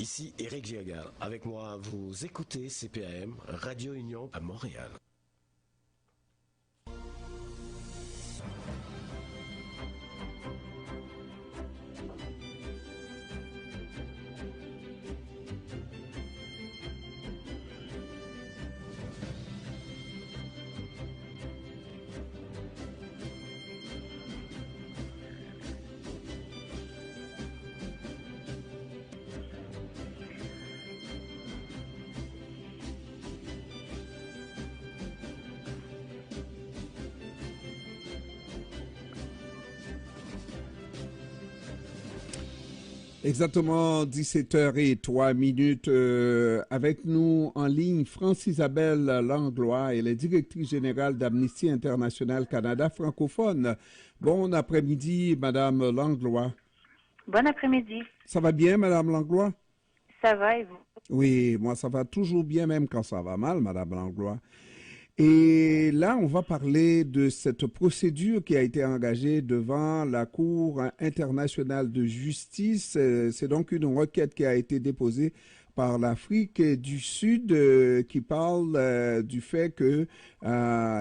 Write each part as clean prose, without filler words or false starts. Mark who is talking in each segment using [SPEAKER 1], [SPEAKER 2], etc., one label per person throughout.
[SPEAKER 1] Ici Eric Giaga. Avec moi, vous écoutez CPAM, Radio Union à Montréal.
[SPEAKER 2] Exactement 17h03 avec nous en ligne France-Isabelle Langlois, elle est directrice générale d'Amnesty International Canada francophone. Bon après-midi, Madame Langlois.
[SPEAKER 3] Bon après-midi.
[SPEAKER 2] Ça va bien, Madame Langlois?
[SPEAKER 3] Ça va et vous?
[SPEAKER 2] Oui, moi ça va toujours bien, même quand ça va mal, Madame Langlois. Et là, on va parler de cette procédure qui a été engagée devant la Cour internationale de justice. C'est donc une requête qui a été déposée par l'Afrique du Sud qui parle du fait que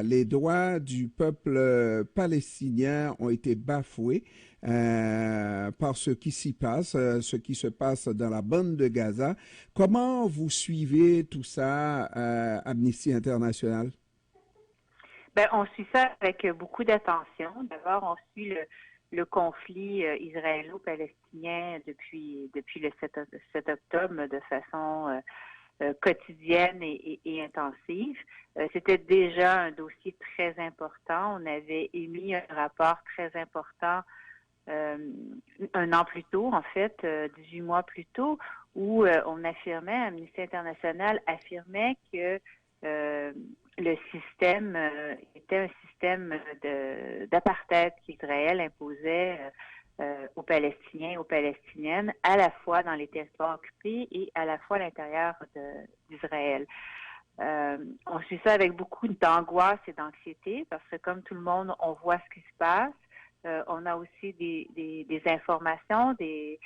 [SPEAKER 2] les droits du peuple palestinien ont été bafoués par ce qui s'y passe, ce qui se passe dans la bande de Gaza. Comment vous suivez tout ça, Amnesty International?
[SPEAKER 3] On suit ça avec beaucoup d'attention. D'abord, on suit le conflit israélo-palestinien depuis le 7 octobre de façon quotidienne et intensive. C'était déjà un dossier très important. On avait émis un rapport très important un an plus tôt, en fait, 18 mois plus tôt, où on affirmait, Amnesty International affirmait que le système était un système d'apartheid qu'Israël imposait aux Palestiniens et aux Palestiniennes, à la fois dans les territoires occupés et à la fois à l'intérieur d'Israël. On suit ça avec beaucoup d'angoisse et d'anxiété parce que comme tout le monde, on voit ce qui se passe. On a aussi des informations, des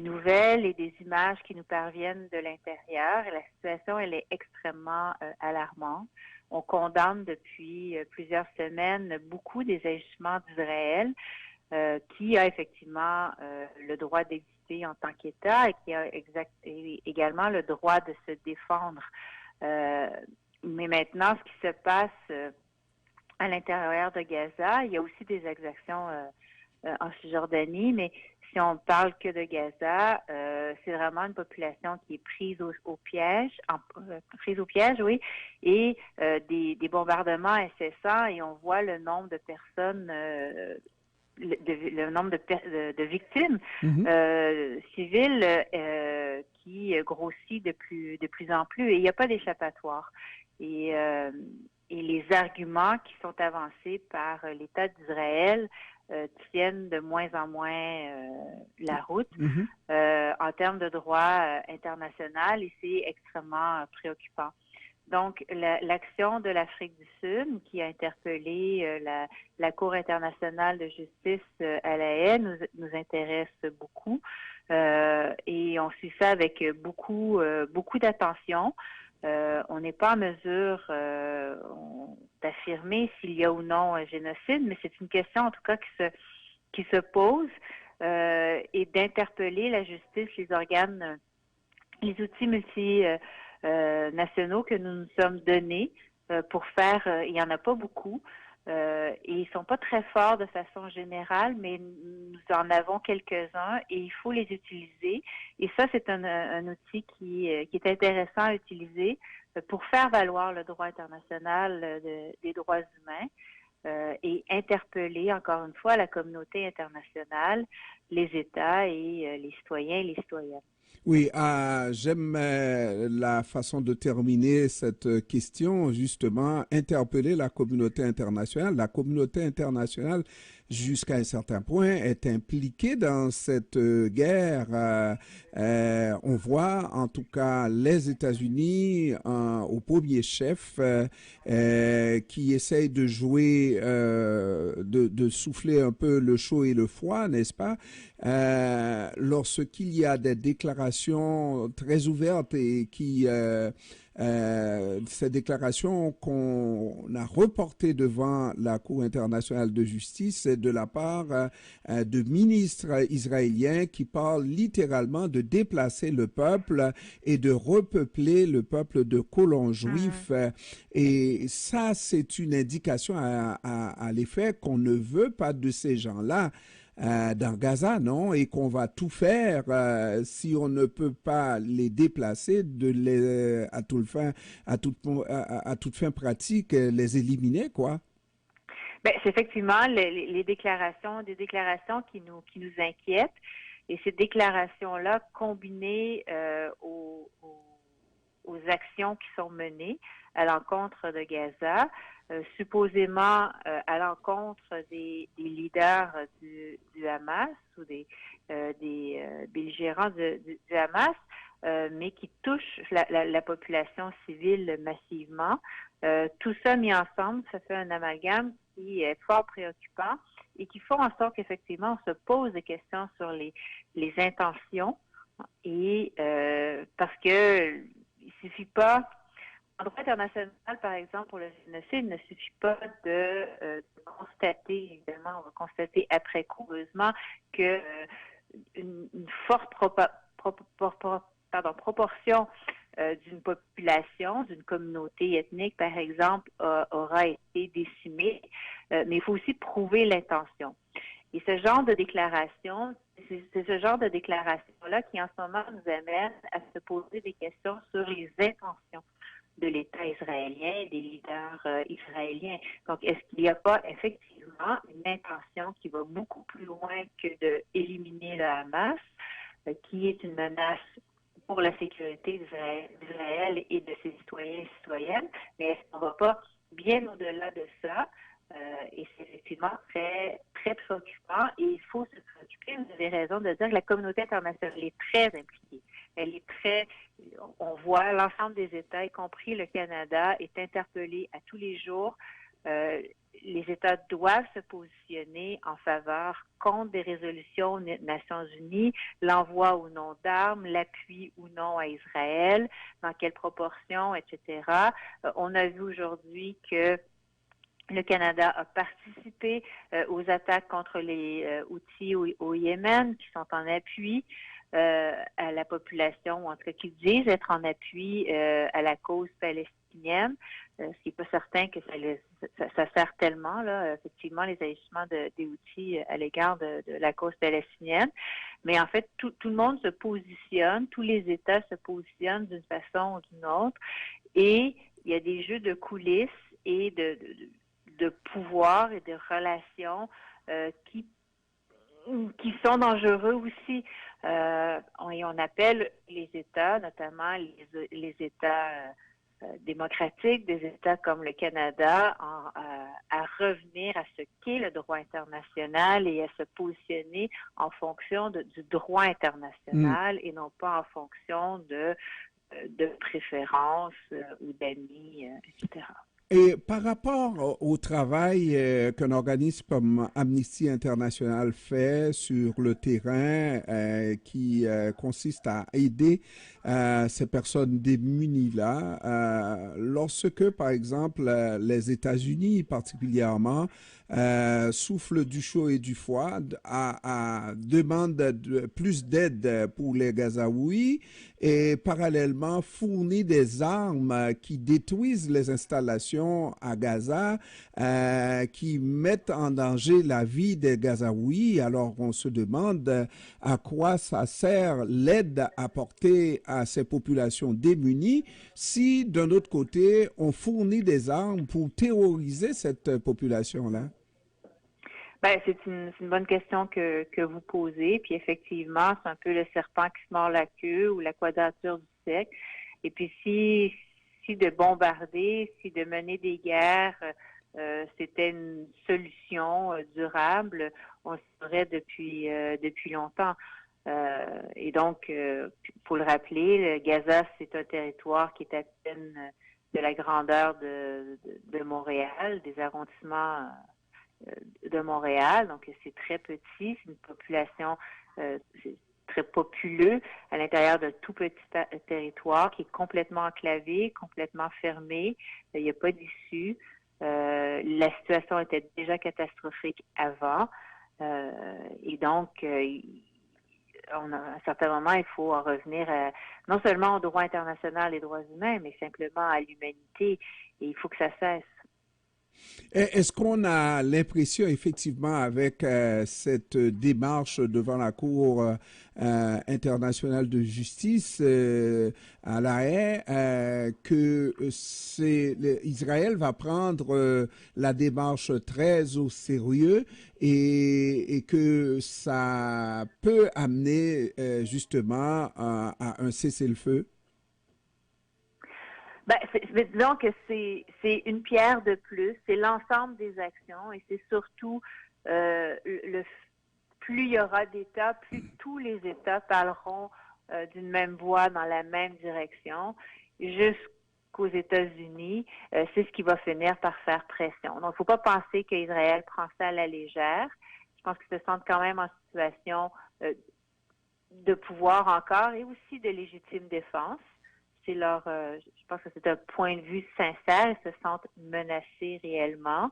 [SPEAKER 3] nouvelles et des images qui nous parviennent de l'intérieur. Et la situation, elle est extrêmement alarmante. On condamne depuis plusieurs semaines beaucoup des agissements d'Israël qui a effectivement le droit d'exister en tant qu'État et qui a également le droit de se défendre. Mais maintenant, ce qui se passe à l'intérieur de Gaza, il y a aussi des exactions en Cisjordanie, mais si on parle que de Gaza, c'est vraiment une population qui est prise au piège, oui, et des bombardements incessants, et on voit le nombre de personnes, le nombre de victimes civiles qui grossit de plus en plus, et il n'y a pas d'échappatoire. Et les arguments qui sont avancés par l'État d'Israël tiennent de moins en moins la route en termes de droit international et c'est extrêmement préoccupant. Donc, l'action de l'Afrique du Sud qui a interpellé la Cour internationale de justice à La Haye nous intéresse beaucoup et on suit ça avec beaucoup d'attention. On n'est pas en mesure d'affirmer s'il y a ou non un génocide, mais c'est une question en tout cas qui se pose et d'interpeller la justice, les organes, les outils multinationaux que nous nous sommes donnés pour faire, il n'y en a pas beaucoup, et ils sont pas très forts de façon générale, mais nous en avons quelques-uns et il faut les utiliser. Et ça, c'est un outil qui est intéressant à utiliser pour faire valoir le droit international des droits humains et interpeller, encore une fois, la communauté internationale, les États et les citoyens et les citoyennes.
[SPEAKER 2] Oui, j'aime la façon de terminer cette question, justement, interpeller la communauté internationale. La communauté internationale, jusqu'à un certain point, est impliquée dans cette guerre. On voit, en tout cas, les États-Unis au premier chef qui essayent de jouer, de souffler un peu le chaud et le froid, n'est-ce pas? lorsqu'il y a des déclarations très ouvertes et ces déclarations qu'on a reportées devant la Cour internationale de justice de la part de ministres israéliens qui parlent littéralement de déplacer le peuple et de repeupler le peuple de colons juifs. Et ça, c'est une indication à l'effet qu'on ne veut pas de ces gens-là dans Gaza, non? Et qu'on va tout faire, si on ne peut pas les déplacer, à toute fin pratique, les éliminer, quoi.
[SPEAKER 3] Ben, c'est effectivement des déclarations qui nous inquiètent. Et ces déclarations-là, combinées aux actions qui sont menées à l'encontre de Gaza, supposément à l'encontre des leaders du Hamas ou des belligérants du Hamas, mais qui touchent la population civile massivement. Tout ça mis ensemble, ça fait un amalgame qui est fort préoccupant et qui font en sorte qu'effectivement on se pose des questions sur les intentions et parce que il suffit pas. En droit international, par exemple, pour le génocide, il ne suffit pas de constater, évidemment, on va constater après coup, heureusement, que une forte proportion d'une population, d'une communauté ethnique, par exemple, aura été décimée, mais il faut aussi prouver l'intention. Et ce genre de déclaration, c'est ce genre de déclaration-là qui, en ce moment, nous amène à se poser des questions sur les intentions de l'État israélien, des leaders israéliens. Donc, est-ce qu'il n'y a pas effectivement une intention qui va beaucoup plus loin que d'éliminer le Hamas, qui est une menace pour la sécurité d'Israël et de ses citoyens et citoyennes, mais est-ce qu'on ne va pas bien au-delà de ça? Et c'est effectivement très, très préoccupant et il faut se préoccuper. Vous avez raison de dire que la communauté internationale est très impliquée. On voit l'ensemble des États, y compris le Canada, est interpellé à tous les jours. Les États doivent se positionner en faveur contre des résolutions des Nations Unies, l'envoi ou non d'armes, l'appui ou non à Israël, dans quelle proportion, etc. On a vu aujourd'hui que le Canada a participé aux attaques contre les Houthis au Yémen, qui sont en appui à la population, ou en tout cas qui disent être en appui à la cause palestinienne. Ce qui n'est pas certain que ça sert tellement, là, effectivement, les agissements des Houthis à l'égard de la cause palestinienne. Mais en fait, tout le monde se positionne, tous les États se positionnent d'une façon ou d'une autre, et il y a des jeux de coulisses et de pouvoir et de relations qui sont dangereux aussi. On appelle les États, notamment les États démocratiques, des États comme le Canada, à revenir à ce qu'est le droit international et à se positionner en fonction du droit international et non pas en fonction de préférences ou d'amis, etc.
[SPEAKER 2] Et par rapport au travail qu'un organisme comme Amnesty International fait sur le terrain, qui consiste à aider ces personnes démunies-là, lorsque, par exemple, les États-Unis particulièrement soufflent du chaud et du froid, demandent plus d'aide pour les Gazaouis et parallèlement fournit des armes qui détruisent les installations à Gaza, qui mettent en danger la vie des Gazaouis. Alors on se demande à quoi ça sert l'aide apportée à ces populations démunies si d'un autre côté on fournit des armes pour terroriser cette population-là.
[SPEAKER 3] Ben, c'est une bonne question que vous posez. Puis effectivement, c'est un peu le serpent qui se mord la queue ou la quadrature du cercle. Et puis si de bombarder, si de mener des guerres, c'était une solution durable, on le saurait depuis longtemps. Et donc, pour le rappeler, Gaza, c'est un territoire qui est à peine de la grandeur de Montréal, des arrondissements de Montréal, donc c'est très petit, c'est une population c'est très populeux à l'intérieur d'un tout petit territoire qui est complètement enclavé, complètement fermé. Il n'y a pas d'issue. La situation était déjà catastrophique avant. Et donc, à un certain moment, il faut en revenir non seulement au droit international et aux droits humains, mais simplement à l'humanité. Et il faut que ça cesse.
[SPEAKER 2] Est-ce qu'on a l'impression, effectivement, avec cette démarche devant la Cour internationale de justice à La Haye, que Israël va prendre la démarche très au sérieux et que ça peut amener justement à un cessez-le-feu?
[SPEAKER 3] Disons que c'est une pierre de plus, c'est l'ensemble des actions et c'est surtout plus il y aura d'États, plus tous les États parleront d'une même voix dans la même direction jusqu'aux États-Unis. C'est ce qui va finir par faire pression. Donc, il ne faut pas penser qu'Israël prend ça à la légère. Je pense qu'ils se sentent quand même en situation de pouvoir encore et aussi de légitime défense. C'est je pense que c'est un point de vue sincère. Ils se sentent menacés réellement.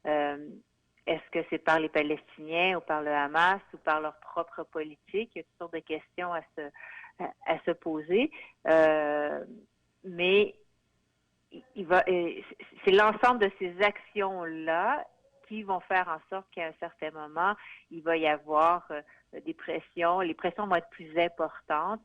[SPEAKER 3] Est-ce que c'est par les Palestiniens ou par le Hamas ou par leur propre politique? Il y a toutes sortes de questions à se poser. Mais c'est l'ensemble de ces actions-là qui vont faire en sorte qu'à un certain moment, il va y avoir des pressions. Les pressions vont être plus importantes.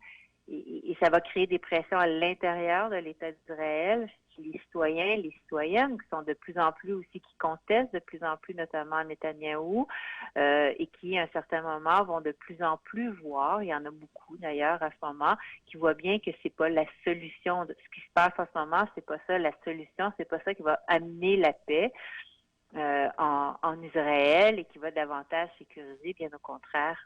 [SPEAKER 3] Et ça va créer des pressions à l'intérieur de l'État d'Israël, les citoyens, les citoyennes qui sont de plus en plus aussi, qui contestent de plus en plus, notamment Netanyahou, et qui, à un certain moment, vont de plus en plus voir, il y en a beaucoup d'ailleurs à ce moment, qui voient bien que c'est pas la solution. Ce qui se passe en ce moment, c'est pas ça la solution, c'est pas ça qui va amener la paix en Israël et qui va davantage sécuriser, bien au contraire,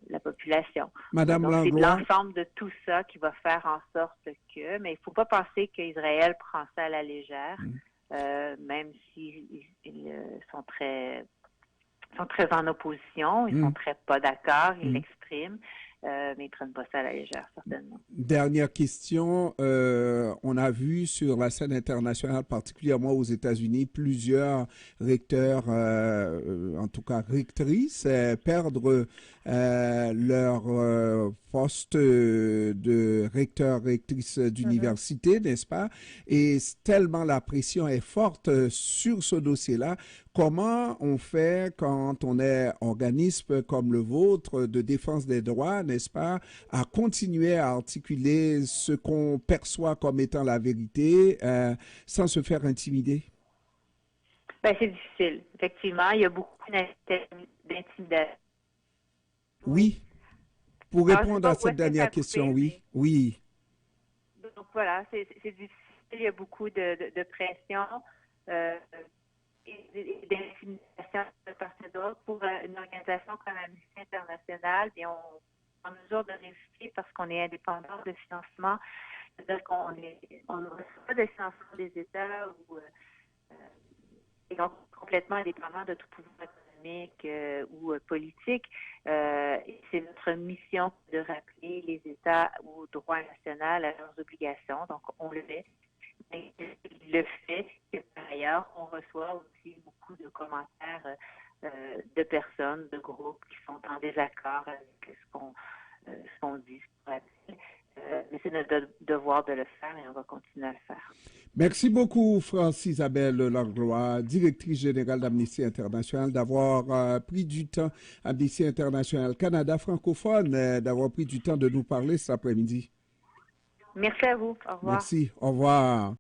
[SPEAKER 3] la population.
[SPEAKER 2] Madame
[SPEAKER 3] Donc,
[SPEAKER 2] Langlois,
[SPEAKER 3] c'est l'ensemble de tout ça qui va faire en sorte que, mais il ne faut pas penser qu'Israël prend ça à la légère, même s'ils sont très en opposition, ils sont très pas d'accord, ils l'expriment, mais ils ne prennent pas ça à la légère, certainement.
[SPEAKER 2] Dernière question. On a vu sur la scène internationale, particulièrement aux États-Unis, plusieurs recteurs, en tout cas rectrices, perdre leur poste de recteur, rectrice d'université, n'est-ce pas? Et tellement la pression est forte sur ce dossier-là, comment on fait quand on est organisme comme le vôtre de défense des droits, n'est-ce pas, à continuer à articuler ce qu'on perçoit comme étant la vérité sans se faire intimider?
[SPEAKER 3] C'est difficile. Effectivement, il y a beaucoup d'intimidation.
[SPEAKER 2] Oui. Pour répondre à cette dernière question, oui. Oui.
[SPEAKER 3] Donc voilà, c'est difficile. Il y a beaucoup de pression et d'intimidation de part et d'autre pour une organisation comme Amnesty International. Et on est en mesure de résister parce qu'on est indépendant de financement. C'est-à-dire qu'on ne reçoit pas de financement des États et donc complètement indépendant de tout pouvoir économique ou politique. C'est notre mission de rappeler les États au droit national à leurs obligations. Donc, on le fait. Mais le fait que, par ailleurs, on reçoit aussi beaucoup de commentaires de personnes, de groupes qui sont en désaccord avec ce qu'on dit. Mais c'est notre devoir de le faire et on va continuer à le faire.
[SPEAKER 2] Merci beaucoup, France-Isabelle Langlois, directrice générale d'Amnesty International, d'avoir pris du temps, Amnesty International Canada francophone, d'avoir pris du temps de nous parler cet après-midi.
[SPEAKER 3] Merci à vous. Au revoir.
[SPEAKER 2] Merci. Au revoir.